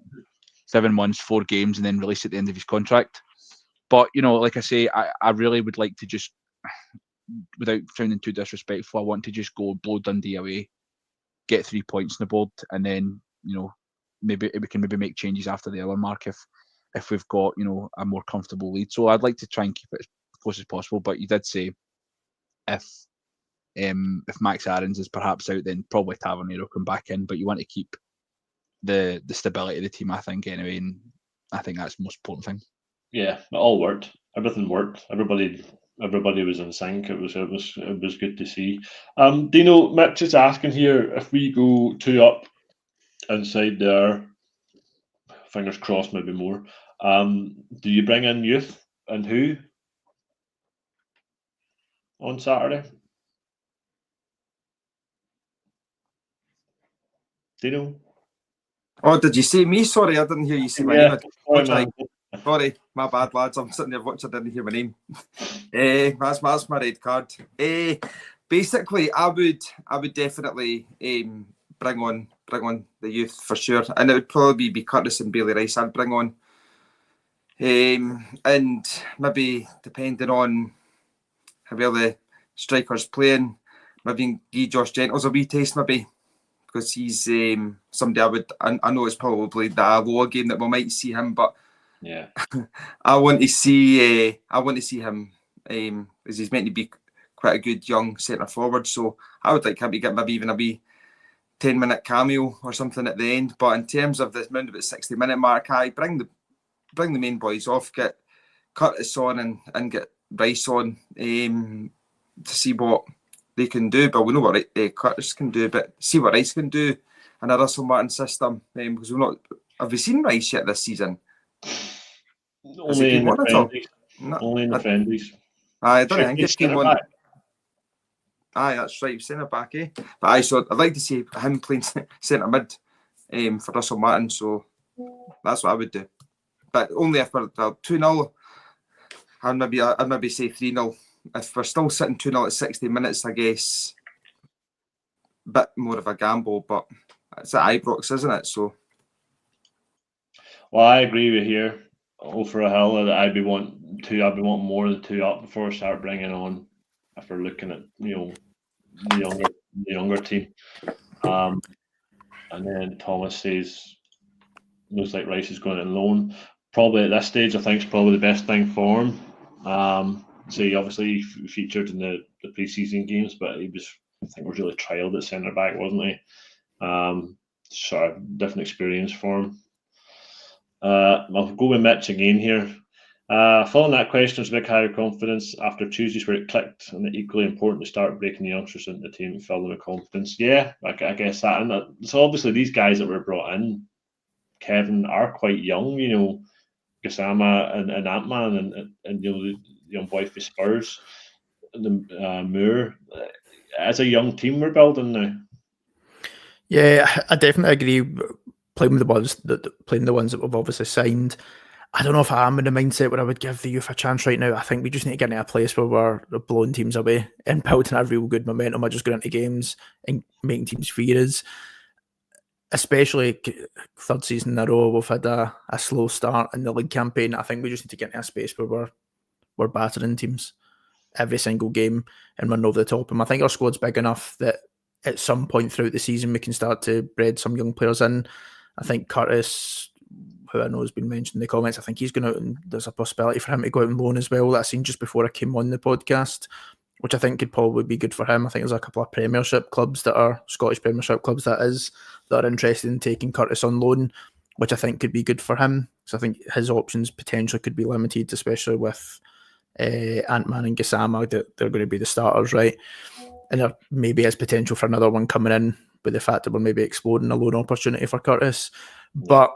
7 months, 4 games, and then release at the end of his contract. But like I say, I really would like to just, without sounding too disrespectful, I want to just go blow Dundee away, get 3 points on the board, and then maybe we can make changes after the hour mark if we've got a more comfortable lead. So I'd like to try and keep it as close as possible. But you did say if Max Aarons is perhaps out, then probably Tavernero come back in. But you want to keep the stability of the team, I think, anyway, and I think that's the most important thing. Yeah, it all worked. Everything worked. Everybody was in sync. It was good to see. Dino, Mitch is asking here if we go 2 up inside there, fingers crossed, maybe more. Do you bring in youth and who on Saturday? Dino? Oh, did you say me? Sorry, I didn't hear you say my name. Sorry, my bad, lads. I'm sitting there watching. I didn't hear my name. That's my red card. Basically, I would definitely bring on the youth for sure, and it would probably be Curtis and Bailey Rice I'd bring on, and maybe depending on how well the strikers playing, maybe give Josh Gentles a wee taste maybe, because he's somebody I know it's probably the Alloa game that we might see him, but yeah, I want to see him as he's meant to be quite a good young centre forward. So I would like him to get maybe even a wee 10-minute cameo or something at the end. But in terms of the round about 60-minute mark, I bring the main boys off, get Curtis on and get Rice on to see what they can do. But we know what Curtis can do, but see what Rice can do in a Russell Martin system, because have we seen Rice yet this season? Only in the friendlies. Only in the friendlies. I don't think it came on. Aye, that's right, centre back, eh? But so I'd like to see him playing centre mid for Russell Martin, so that's what I would do. But only if we're 2-0, I'd maybe say 3-0. If we're still sitting 2-0 at 60 minutes, I guess a bit more of a gamble, but it's at Ibrox, isn't it? So, well, I agree with you here. For a hill that I'd be wanting more of the 2 up before I start bringing on, if we're looking at the younger team. And then Thomas says looks like Rice is going on loan. Probably at this stage, I think it's probably the best thing for him. So he obviously featured in the pre-season games, but he was really trialled at centre back, wasn't he? Sort of different experience for him. I'll go with Mitch again here. Following that question, is a big higher confidence after Tuesdays where it clicked, and it's equally important to start breaking the youngsters into the team and fill them with confidence. Yeah, I guess that. And so obviously these guys that were brought in, Kevin, are quite young. Gassama and Ant-Man and the young boy for Spurs, the Moore. As a young team, we're building now. Yeah, I definitely agree. Playing the ones that we've obviously signed. I don't know if I am in the mindset where I would give the youth a chance right now. I think we just need to get into a place where we're blowing teams away and building a real good momentum of just going into games and making teams fear us. Especially 3rd season in a row, we've had a slow start in the league campaign. I think we just need to get into a space where we're battering teams every single game and running over the top of them. I think our squad's big enough that at some point throughout the season we can start to breed some young players in. I think Curtis, who I know has been mentioned in the comments, I think he's going out and there's a possibility for him to go out on loan as well that I seen just before I came on the podcast. which I think could probably be good for him. I think there's a couple of Premiership clubs that are Scottish Premiership clubs that are interested in taking Curtis on loan, which I think could be good for him. So I think his options potentially could be limited, especially with Ant-Man and Gassama, that they're going to be the starters, right? And there maybe is potential for another one coming in with the fact that we're maybe exploring a loan opportunity for Curtis. But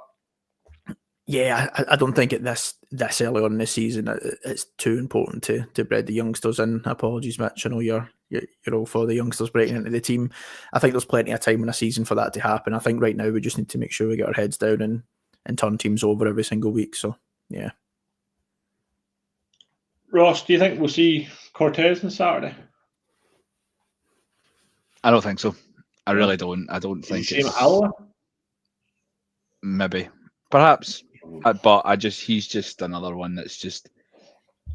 yeah, I don't think at this early on in the season it's too important to bred the youngsters in. Apologies, Mitch. I know you're all for the youngsters breaking into the team. I think there's plenty of time in a season for that to happen. I think right now we just need to make sure we get our heads down and turn teams over every single week. So yeah. Ross, do you think we'll see Cortez on Saturday? I don't think so. I really don't. I don't think it's maybe, perhaps, but he's just another one that's just.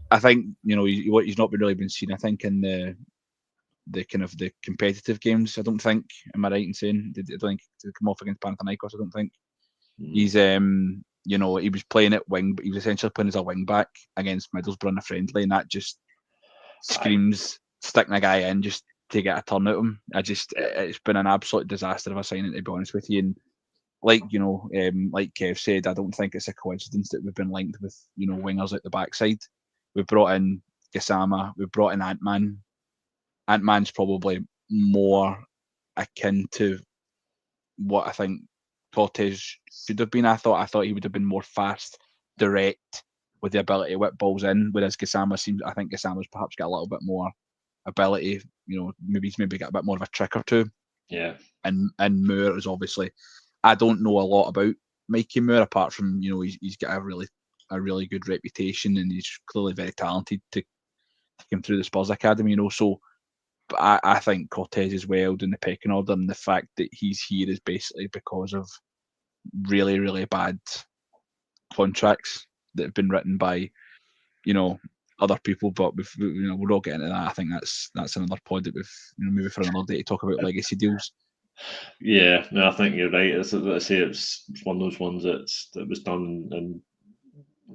I think he's not really been seen. I think in the kind of the competitive games. I don't think. Am I right in saying? I don't think to come off against Panathinaikos. I don't think he's he was playing at wing, but he was essentially playing as a wing back against Middlesbrough in a friendly, and that just screams sticking a guy in just to get a turn at him. It's been an absolute disaster of a signing, to be honest with you. And like Kev said, I don't think it's a coincidence that we've been linked with wingers at the backside. We've brought in Gassama, we've brought in Ant-Man. Ant-Man's probably more akin to what I think Cortez should have been. I thought he would have been more fast, direct, with the ability to whip balls in, whereas I think Gassama's perhaps got a little bit more ability, maybe he's got a bit more of a trick or two. Yeah. And Moore is obviously, I don't know a lot about Mikey Moore apart from he's got a really good reputation and he's clearly very talented to come through the Spurs academy, so. But I think Cortez is well in the pecking order, and the fact that he's here is basically because of really, really bad contracts that have been written by, other people. But we're all getting into that. I think that's another point that we've maybe for another day to talk about legacy deals. Yeah, no, I think you're right. As I say, it's one of those ones that was done and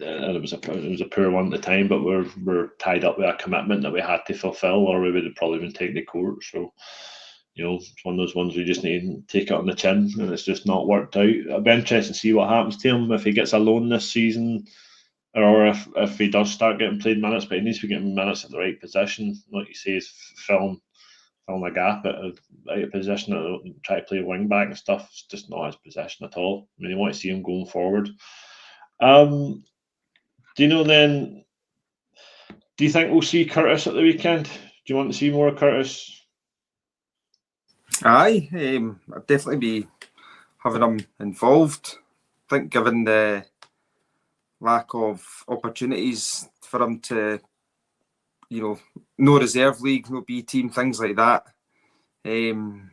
it was a poor one at the time, but we're tied up with a commitment that we had to fulfil, or we would have probably been taken to court. So, it's one of those ones we just need to take it on the chin, and it's just not worked out. It'll be interesting to see what happens to him if he gets a loan this season, or if he does start getting played minutes. But he needs to be getting minutes at the right position, like you say, is filling a gap at a position that try to play wing back and stuff. It's just not his position at all. I mean, you want to see him going forward. Do you think we'll see Curtis at the weekend? Do you want to see more Curtis? Aye, I'd definitely be having him involved. I think given the lack of opportunities for him to, no reserve league, no B team, things like that, and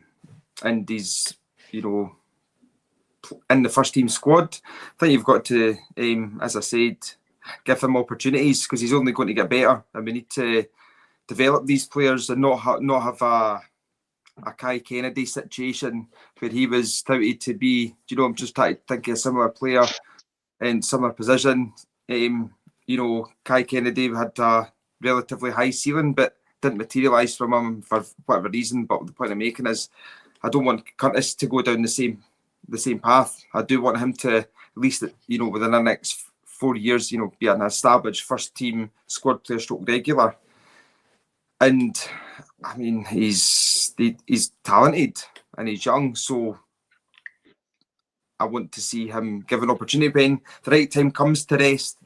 he's, in the first team squad, I think you've got to, as I said, give him opportunities because he's only going to get better, and we need to develop these players and not have a Kai Kennedy situation where he was touted to be. I'm just trying to think of a similar player in similar position. Kai Kennedy had a relatively high ceiling, but didn't materialise from him for whatever reason. But the point I'm making is, I don't want Curtis to go down the same path. I do want him to, at least within the next 4 years, be an established first team squad player stroke regular. And I mean, he's talented and he's young, so I want to see him given opportunity. When the right time comes to rest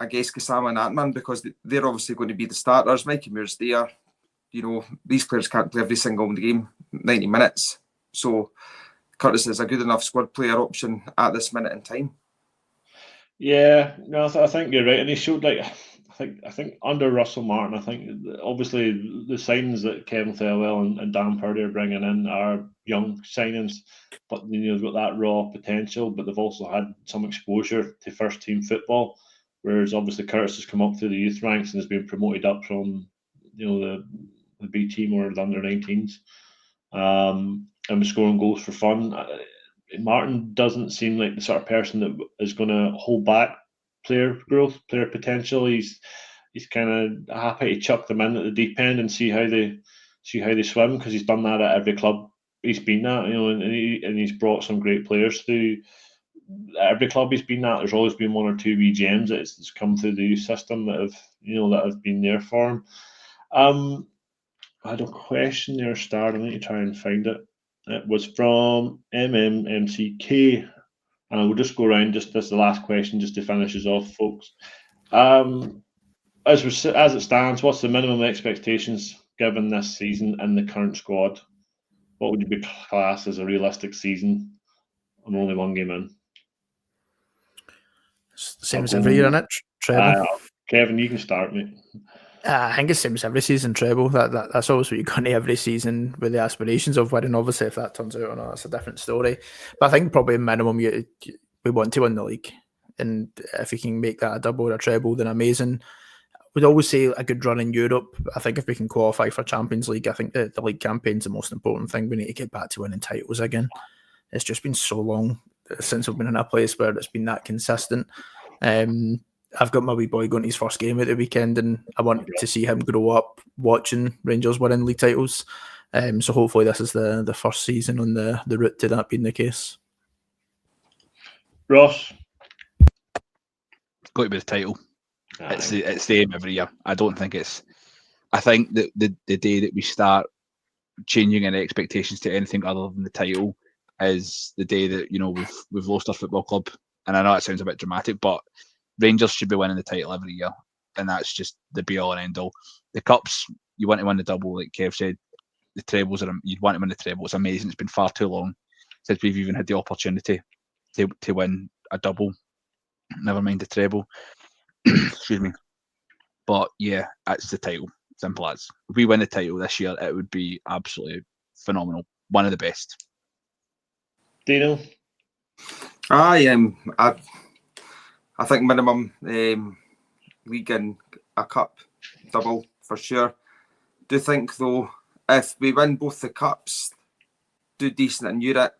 Gassama and Ant-Man, because they're obviously going to be the starters. Mikey Moore's there. These players can't play every single game, 90 minutes. So Curtis is a good enough squad player option at this minute in time. Yeah, no, I think you're right, and he showed I think under Russell Martin, I think obviously the signings that Kevin Thelwell and Dan Purdy are bringing in are young signings, but they've got that raw potential, but they've also had some exposure to first team football, whereas obviously Curtis has come up through the youth ranks and has been promoted up from the B team or the under 19s, and was scoring goals for fun. Martin doesn't seem like the sort of person that is going to hold back player growth, player potential. He's he's kind of happy to chuck them in at the deep end and see how they swim, because he's done that at every club he's been at, and he's brought some great players through. At every club he's been at, there's always been one or two wee gems that's come through the youth system that have been there for him. I had a question there, Star. I need to try and find it. It was from MMMCK, and I will just go around. Just this, the last question, just to finish us off, folks. As it stands, what's the minimum expectations given this season in the current squad? What would you be classed as a realistic season? I'm only one game in. Same as every year, innit? Treble. Kevin, you can start, mate. I think it's same as every season, treble. That's always what you got into every season with the aspirations of winning. Obviously, if that turns out or not, that's a different story. But I think probably minimum we want to win the league, and if we can make that a double or a treble, then amazing. We'd always say a good run in Europe. I think if we can qualify for Champions League, I think the league campaign's the most important thing. We need to get back to winning titles again. It's just been so long since we've been in a place where it's been that consistent. I've got my wee boy going to his first game at the weekend, and I want to see him grow up watching Rangers winning league titles. So hopefully this is the first season on the route to that being the case. Ross? It's got to be the title. It's the aim every year. I don't think it's... I think that the day that we start changing any expectations to anything other than the title is the day that, we've lost our football club. And I know it sounds a bit dramatic, but Rangers should be winning the title every year, and that's just the be-all and end-all. The cups, you want to win the double, like Kev said. The trebles, you'd want to win the treble. It's amazing. It's been far too long since we've even had the opportunity to win a double, never mind the treble. Excuse me. But yeah, that's the title. Simple as. If we win the title this year, it would be absolutely phenomenal. One of the best. Dino? I think minimum league and a cup double for sure. Do think though, if we win both the cups, do decent in Europe,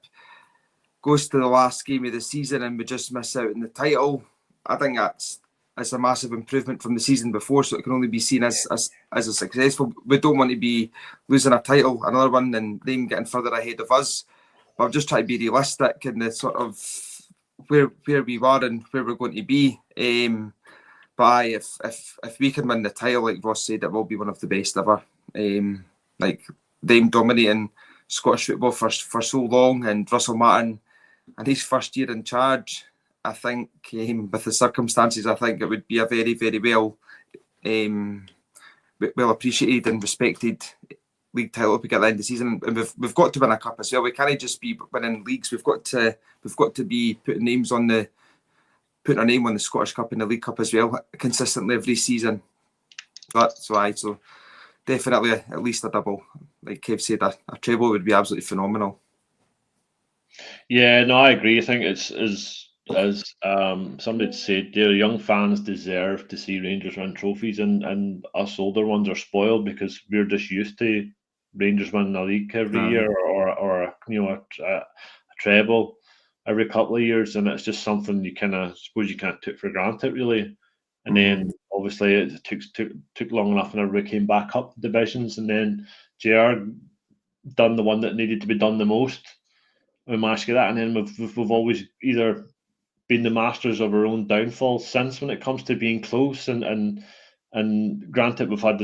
goes to the last game of the season and we just miss out on the title, I think that's a massive improvement from the season before, so it can only be seen as a successful. We don't want to be losing a title, another one, and them getting further ahead of us. But I'm just trying to be realistic in the sort of where we were and where we're going to be. But if we can win the title, like Ross said, it will be one of the best ever. Like them dominating Scottish football for so long, and Russell Martin and his first year in charge, I think with the circumstances, I think it would be a very, very well appreciated and respected league title if we get the end of the season. And we've got to win a cup as well. We can't just be winning leagues. We've got to be putting our name on the Scottish Cup and the League Cup as well consistently every season. So definitely at least a double. Like Kev said, a treble would be absolutely phenomenal. Yeah, no, I agree. I think it's as somebody said, their young fans deserve to see Rangers win trophies, and us older ones are spoiled because we're just used to Rangers winning a league every year or a treble every couple of years, and it's just something you kind of suppose you can't take for granted really. And then obviously it took long enough, and everybody came back up the divisions, and then JR done the one that needed to be done the most. We managed to get that, and then we've always either been the masters of our own downfall since when it comes to being close, and granted we've had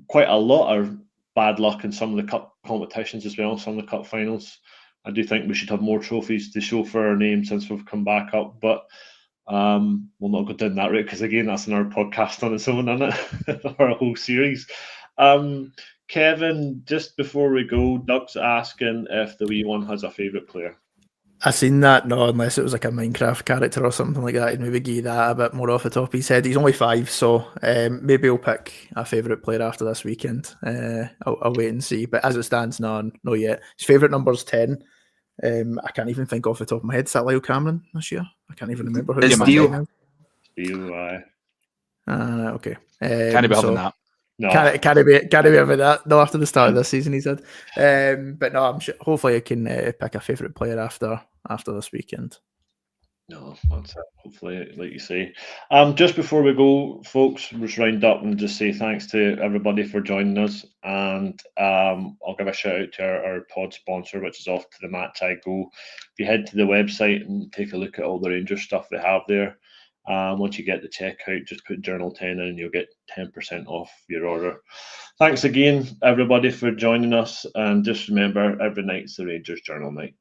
quite a lot of bad luck in some of the cup competitions as well, some of the cup finals. I do think we should have more trophies to show for our name since we've come back up, but we'll not go down that route because again that's another podcast on its own, isn't it? Or a whole series. Kevin, just before we go, Doug's asking if the wee one has a favourite player. I seen that, no, unless it was like a Minecraft character or something like that. He'd maybe give that a bit more off the top of his head. He's only 5, so maybe he'll pick a favourite player after this weekend. I'll wait and see. But as it stands, no yet. His favourite number's 10. I can't even think off the top of my head. Is that Lyle Cameron this year? I can't even remember who it's Deal. Okay. Can't be having that. No. Can't be having that. No, after the start of this season, he said. But no, I'm sure. Hopefully, I can pick a favourite player after this weekend. No, that's it. Hopefully, like you say. Just before we go, folks, we'll just round up and just say thanks to everybody for joining us. And I'll give a shout out to our pod sponsor, which is Off to the Match I Go. If you head to the website and take a look at all the Rangers stuff they have there, once you get the checkout, just put Journal 10 in and you'll get 10% off your order. Thanks again, everybody, for joining us. And just remember, every night's the Rangers Journal night.